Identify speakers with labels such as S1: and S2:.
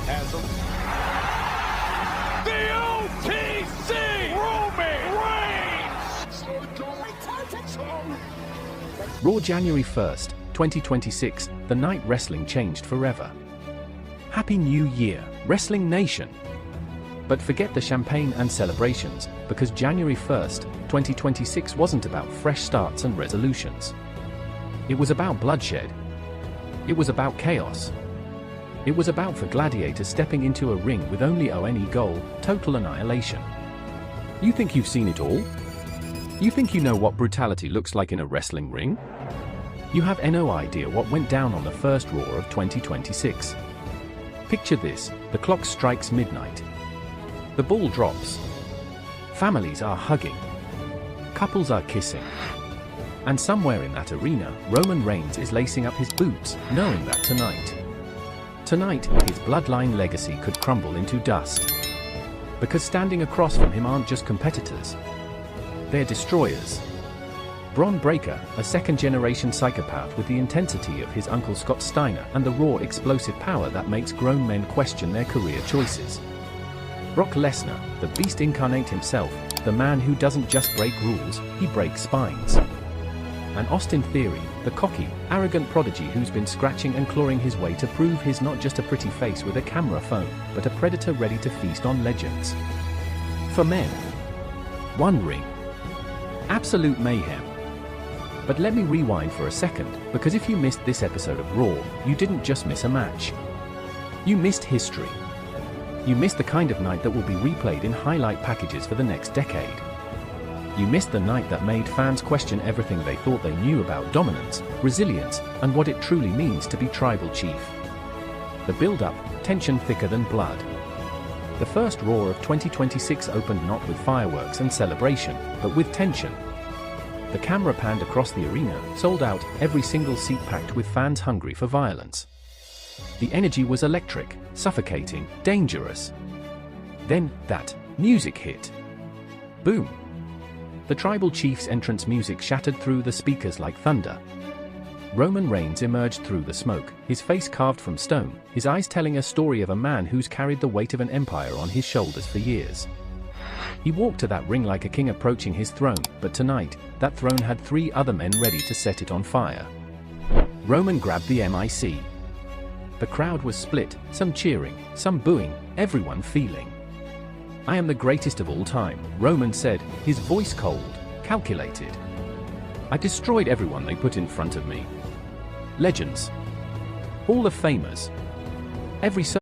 S1: has him. The OTC Roman Reigns!
S2: Raw January 1st, 2026, the night wrestling changed forever. Happy New Year, Wrestling Nation! But forget the champagne and celebrations, because January 1st, 2026 wasn't about fresh starts and resolutions. It was about bloodshed. It was about chaos. It was about the gladiator stepping into a ring with only one goal: total annihilation. You think you've seen it all? You think you know what brutality looks like in a wrestling ring? You have no idea what went down on the first Raw of 2026. Picture this: the clock strikes midnight. The ball drops. Families are hugging. Couples are kissing. And somewhere in that arena, Roman Reigns is lacing up his boots, knowing that tonight, his bloodline legacy could crumble into dust. Because standing across from him aren't just competitors. They're destroyers. Bron Breakker, a second-generation psychopath with the intensity of his uncle Scott Steiner and the raw explosive power that makes grown men question their career choices. Brock Lesnar, the beast incarnate himself, the man who doesn't just break rules, he breaks spines. And Austin Theory, the cocky, arrogant prodigy who's been scratching and clawing his way to prove he's not just a pretty face with a camera phone, but a predator ready to feast on legends. For men, one ring. Absolute mayhem. But let me rewind for a second, because if you missed this episode of Raw, you didn't just miss a match. You missed history. You missed the kind of night that will be replayed in highlight packages for the next decade. You missed the night that made fans question everything they thought they knew about dominance, resilience, and what it truly means to be tribal chief. The build-up, tension thicker than blood. The first Raw of 2026 opened not with fireworks and celebration, but with tension. The camera panned across the arena, sold out, every single seat packed with fans hungry for violence. The energy was electric, suffocating, dangerous. Then, that music hit. Boom! The tribal chief's entrance music shattered through the speakers like thunder. Roman Reigns emerged through the smoke, his face carved from stone, his eyes telling a story of a man who's carried the weight of an empire on his shoulders for years. He walked to that ring like a king approaching his throne, but tonight, that throne had 3 other men ready to set it on fire. Roman grabbed the mic. The crowd was split, some cheering, some booing, everyone feeling. "I am the greatest of all time," Roman said, his voice cold, calculated. "I destroyed everyone they put in front of me. Legends. Hall of Famers. Every